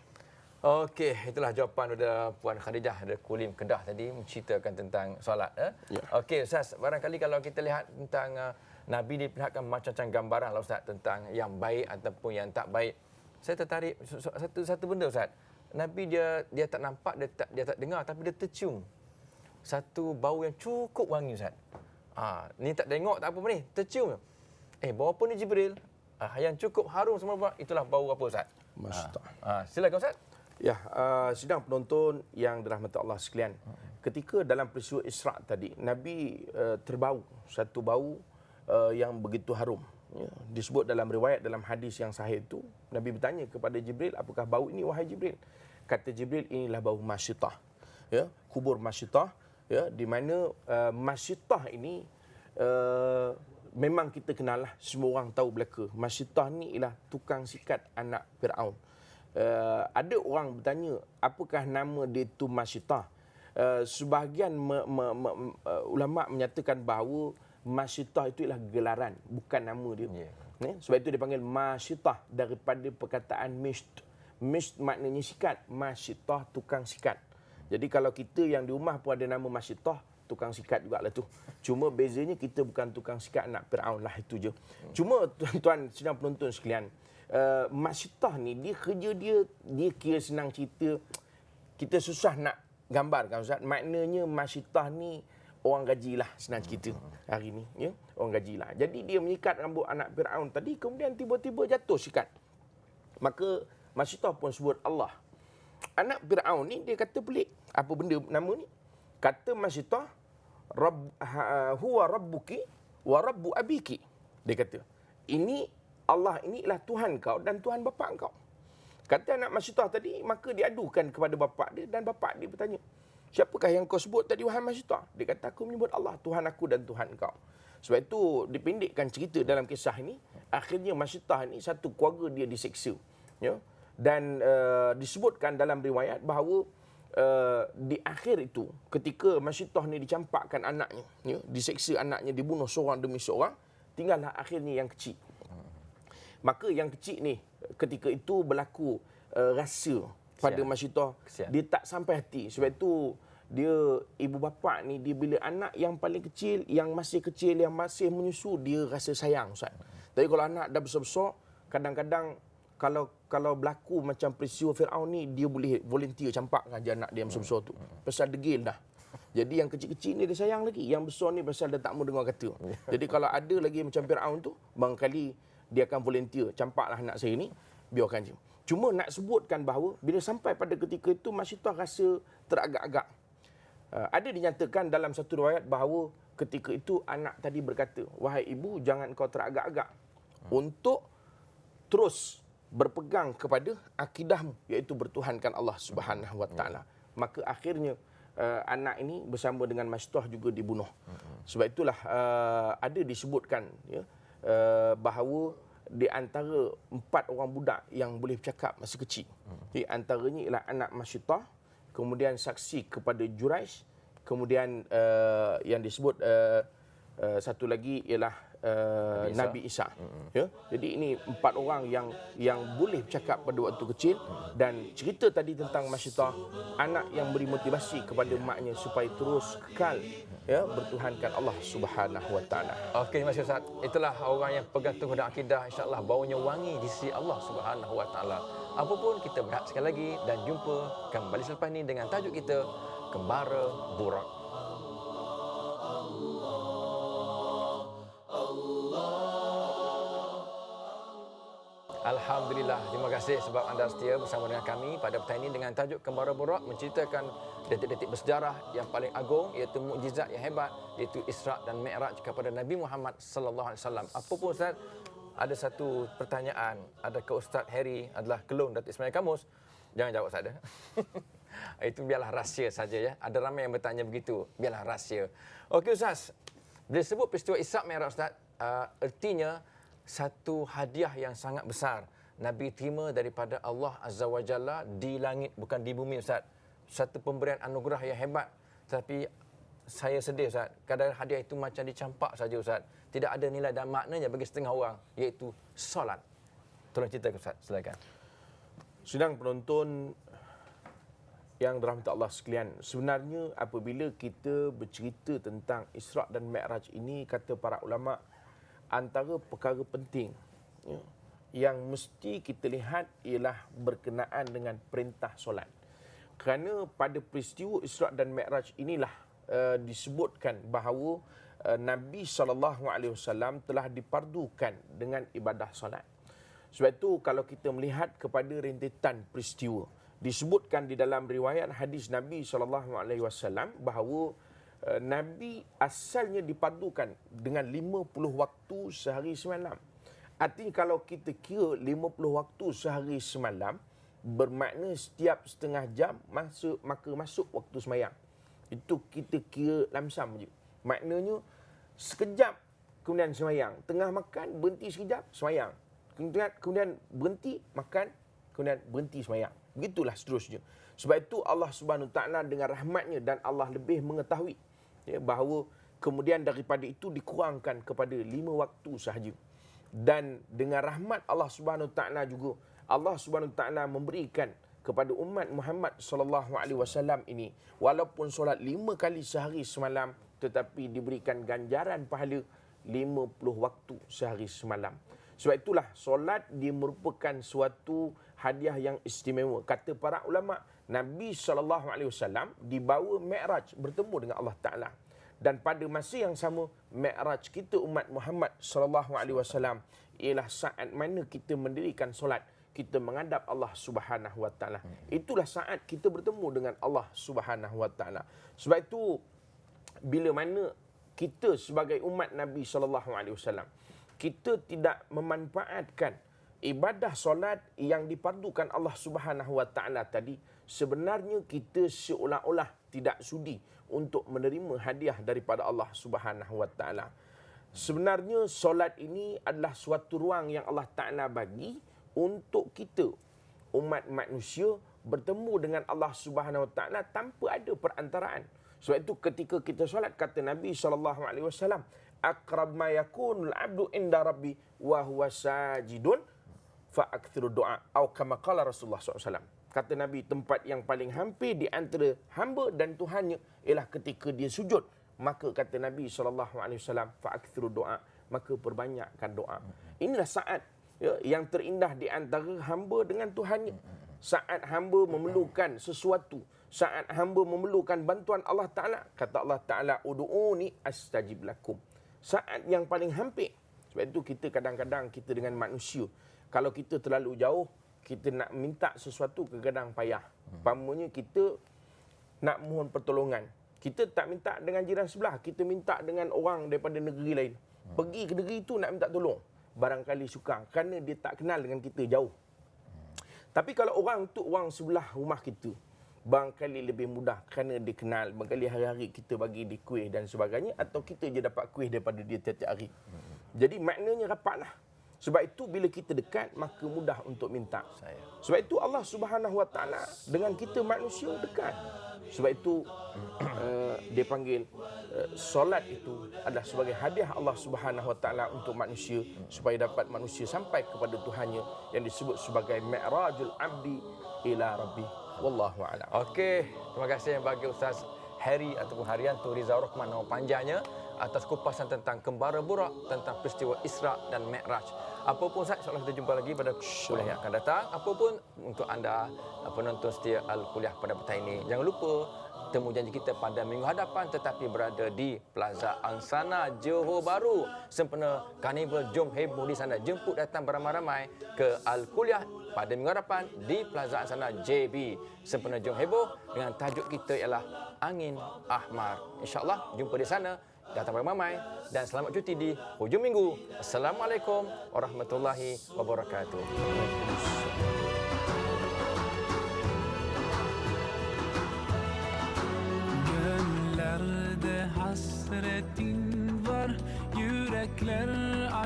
Okey, itulah jawapan daripada Puan Khadijah dari Kulim Kedah tadi menceritakan tentang solat. Ya. Okey Ustaz, barangkali kalau kita lihat tentang Nabi diperlihatkan macam-macam gambaran lah Ustaz tentang yang baik ataupun yang tak baik. Saya tertarik satu benda Ustaz. Nabi dia tak nampak, dia tak dengar, tapi dia tercium satu bau yang cukup wangi Ustaz. Ni tak tengok tak apa ni, tercium. Bau apa ni Jibril? Yang cukup harum semua, itulah bau apa Ustaz? Masya-Allah. Silakan Ustaz. Ya, sidang penonton yang dirahmati Allah sekalian. Ketika dalam peristiwa Isra tadi, Nabi terbau satu bau yang begitu harum. Ya, disebut dalam riwayat dalam hadis yang sahih itu, Nabi bertanya kepada Jibril, apakah bau ini wahai Jibril? Kata Jibril, inilah bau Masyitah. Ya, kubur Masyitah, ya, di mana Masyitah ini memang kita kenal lah, semua orang tahu belaka. Masyitah ni ialah tukang sikat anak Firaun. Ada orang bertanya, apakah nama dia tu Masyitah? Sebahagian ulama menyatakan bahawa Masyitah itu ialah gelaran, bukan nama dia. Sebab itu dipanggil Masyitah daripada perkataan misht. Misht maknanya sikat, Masyitah tukang sikat. Jadi kalau kita yang di rumah pun ada nama Masyitah, tukang sikat jugalah tu. Cuma bezanya kita bukan tukang sikat anak Firaun lah, itu je. Cuma tuan-tuan sidang penonton sekalian, Mak Syitah ni dia kerja dia kira senang cerita, kita susah nak gambarkan Ustaz. Maknanya Mak Syitah ni orang gajilah, senang cerita hari ni, ya. Orang gajilah. Jadi dia menyikat rambut anak Firaun tadi, kemudian tiba-tiba jatuh sikat. Maka Mak Syitah pun sebut Allah. Anak Firaun ni dia kata pelik. Apa benda nama ni? Kata Mak Syitah, huwa rabbuki wa rabbu abiki. Dia kata, ini Allah ini ialah Tuhan kau dan Tuhan bapa kau. Kata anak Mak Syitah tadi, maka dia adukan kepada bapa dia dan bapa dia bertanya, siapakah yang kau sebut tadi wahai Mak Syitah? Dia kata, aku menyebut Allah, Tuhan aku dan Tuhan kau. Sebab itu dipendekkan cerita dalam kisah ini, akhirnya Mak Syitah ni satu keluarga dia diseksa. Ya? Dan disebutkan dalam riwayat bahawa di akhir itu, ketika Mak Syitah ni dicampakkan anaknya, ya, diseksa anaknya, dibunuh seorang demi seorang, tinggallah akhirnya yang kecil. Maka yang kecil ni ketika itu berlaku rasa pada Mak Syitah, dia tak sampai hati. Sebab itu dia, ibu bapa ni, dia bila anak yang paling kecil, yang masih kecil, yang masih menyusu, dia rasa sayang, Ustaz. Tapi kalau anak dah besar-besar, kadang-kadang kalau berlaku macam peristiwa Firaun ni, dia boleh volunteer campakkan je anak dia yang besar-besar tu. Pasal degil dah. Jadi yang kecil-kecil ni dia sayang lagi. Yang besar ni pasal dia tak mau dengar kata. Jadi kalau ada lagi macam Firaun tu, barangkali dia akan volunteer, campaklah anak saya ni, biarkan je. Cuma nak sebutkan bahawa bila sampai pada ketika itu, Mak Syitah rasa teragak-agak. Ada dinyatakan dalam satu riwayat bahawa ketika itu anak tadi berkata, wahai ibu, jangan kau teragak-agak untuk terus berpegang kepada akidahmu, iaitu bertuhankan Allah Subhanahu Wa Taala. Maka akhirnya anak ini bersama dengan Mak Syitah juga dibunuh. Sebab itulah ada disebutkan, ya, bahawa di antara 4 orang budak yang boleh bercakap masih kecil, di antaranya ialah anak Mak Syitah, kemudian saksi kepada Juraish, kemudian yang disebut satu lagi ialah Nabi Isa. Ya? Jadi ini 4 orang yang boleh bercakap pada waktu kecil. Dan cerita tadi tentang Mak Syitah, anak yang beri motivasi kepada maknya supaya terus kekal, ya, bertuhankan Allah Subhanahu Wa Taala. Okey, terima kasih Ustaz. Itulah orang yang pegang teguh dan akidah, insya-Allah baunya wangi di sisi Allah Subhanahu Wa Taala. Apapun, kita berehat sekali lagi dan jumpa kembali selepas ini dengan tajuk kita, Kembara Burak. Alhamdulillah, terima kasih sebab anda setia bersama dengan kami pada petang ini dengan tajuk Kembara Burak, menceritakan detik-detik bersejarah yang paling agung, iaitu mukjizat yang hebat, iaitu Isra' dan Mi'raj kepada Nabi Muhammad sallallahu alaihi wasallam. Apa pun Ustaz, ada satu pertanyaan, adakah Ustaz Harry adalah kelon Datuk Ismail Kamus? Jangan jawab Ustaz. Itu biarlah rahsia saja, ya. Ada ramai yang bertanya begitu, biarlah rahsia. Okey Ustaz, bila sebut peristiwa Isra' Mi'raj Ustaz, artinya satu hadiah yang sangat besar Nabi terima daripada Allah Azza wa Jalla di langit, bukan di bumi Ustaz. Satu pemberian anugerah yang hebat. Tapi saya sedih Ustaz, kadang hadiah itu macam dicampak saja Ustaz. Tidak ada nilai dan maknanya bagi setengah orang, iaitu solat. Tolong ceritakan Ustaz, silakan. Sidang penonton yang dirahmati Allah sekalian, sebenarnya apabila kita bercerita tentang Isra' dan Mi'raj ini, kata para ulama, antara perkara penting, ya, yang mesti kita lihat ialah berkenaan dengan perintah solat. Kerana pada peristiwa Isra' dan Mi'raj inilah disebutkan bahawa Nabi SAW telah dipardukan dengan ibadah solat. Sebab itu kalau kita melihat kepada rentetan peristiwa, disebutkan di dalam riwayat hadis Nabi SAW bahawa Nabi asalnya dipadukan dengan 50 waktu sehari semalam. Artinya kalau kita kira 50 waktu sehari semalam, bermakna setiap setengah jam maka masuk waktu semayang. Itu kita kira lamsam je. Maknanya sekejap kemudian semayang, tengah makan berhenti sekejap semayang, kemudian berhenti makan, kemudian berhenti semayang. Begitulah seterusnya. Sebab itu Allah Subhanahu Taala dengan rahmatnya, dan Allah lebih mengetahui, ya, bahawa kemudian daripada itu dikurangkan kepada 5 waktu sahaja. Dan dengan rahmat Allah Subhanahu Taala juga, Allah Subhanahu Taala memberikan kepada umat Muhammad sallallahu alaihi wasallam ini, walaupun solat 5 kali sehari semalam, tetapi diberikan ganjaran pahala 50 waktu sehari semalam. Sebab itulah solat dia merupakan suatu hadiah yang istimewa. Kata para ulama, Nabi sallallahu alaihi wasallam dibawa Mi'raj bertemu dengan Allah Taala. Dan pada masa yang sama, Mi'raj kita umat Muhammad sallallahu alaihi wasallam ialah saat mana kita mendirikan solat, kita menghadap Allah Subhanahu wa taala. Itulah saat kita bertemu dengan Allah Subhanahu wa taala. Sebab itu bila mana kita sebagai umat Nabi sallallahu alaihi wasallam, kita tidak memanfaatkan ibadah solat yang dipardukan Allah Subhanahu wa taala tadi, sebenarnya kita seolah-olah tidak sudi untuk menerima hadiah daripada Allah Subhanahu wa taala. Sebenarnya solat ini adalah suatu ruang yang Allah Taala bagi untuk kita umat manusia bertemu dengan Allah Subhanahu wa taala tanpa ada perantaraan. Sebab itu ketika kita solat, kata Nabi sallallahu alaihi wasallam, aqrab ma yakunul abdu inda rabbi wa huwa sajidun fa akthiru du'a, atau kama qala Rasulullah SAW. Kata Nabi, tempat yang paling hampir di antara hamba dan Tuhannya ialah ketika dia sujud. Maka kata Nabi SAW, fa'akthiru doa, maka perbanyakkan doa. Inilah saat yang terindah di antara hamba dengan Tuhannya. Saat hamba memerlukan sesuatu, saat hamba memerlukan bantuan Allah Ta'ala. Kata Allah Ta'ala, udu'uni astajib lakum. Saat yang paling hampir. Sebab itu kita kadang-kadang kita dengan manusia, kalau kita terlalu jauh, kita nak minta sesuatu kadang-kadang payah. Umpamanya kita nak mohon pertolongan, kita tak minta dengan jiran sebelah, kita minta dengan orang daripada negeri lain. Pergi ke negeri itu nak minta tolong, barangkali sukar kerana dia tak kenal dengan kita, jauh. Tapi kalau orang tu orang sebelah rumah kita, barangkali lebih mudah kerana dia kenal, barangkali hari-hari kita bagi dia kuih dan sebagainya, atau kita je dapat kuih daripada dia tiap-tiap hari. Jadi maknanya rapatlah. Sebab itu bila kita dekat, maka mudah untuk minta. Sebab itu Allah Subhanahu wa taala dengan kita manusia dekat. Sebab itu dia panggil solat itu adalah sebagai hadiah Allah Subhanahu wa taala untuk manusia, supaya dapat manusia sampai kepada Tuhannya, yang disebut sebagai Mi'rajul Abdi ila Rabbi. Wallahu a'lam. Okey, terima kasih bagi Ustaz Harry ataupun Haryanto Rizal Rahman, nama panjangnya, atas kupasan tentang Kembara Burak, tentang peristiwa Isra dan Mi'raj. Apapun Ustaz, insya-Allah kita jumpa lagi pada kuliah yang akan datang. Apapun untuk anda penonton setia Al-Kuliah pada petang ini, jangan lupa temu janji kita pada minggu hadapan, tetapi berada di Plaza Angsana Johor Bahru. Sempena Karnival Jom Heboh di sana. Jemput datang beramai-ramai ke Al-Kuliah pada minggu hadapan di Plaza Angsana JB. Sempena Jom Heboh dengan tajuk kita ialah Angin Ahmar. InsyaAllah jumpa di sana. Datang beramai dan selamat cuti di hujung minggu. Assalamualaikum warahmatullahi wabarakatuh. Gönlerde hasretin var, yürekler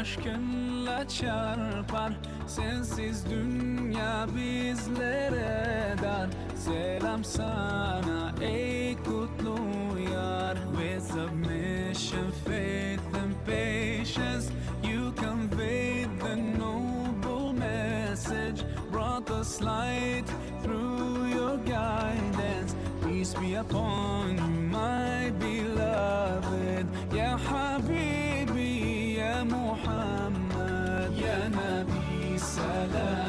aşkınla çarpar. Sensiz dünya bizlere dar. Selam sana ey kutlu yar. With submission, faith and patience, you conveyed the noble message, brought us light through your guidance. Peace be upon you, my beloved. Ya Habibi, Ya Muhammad, Ya Nabi, salam.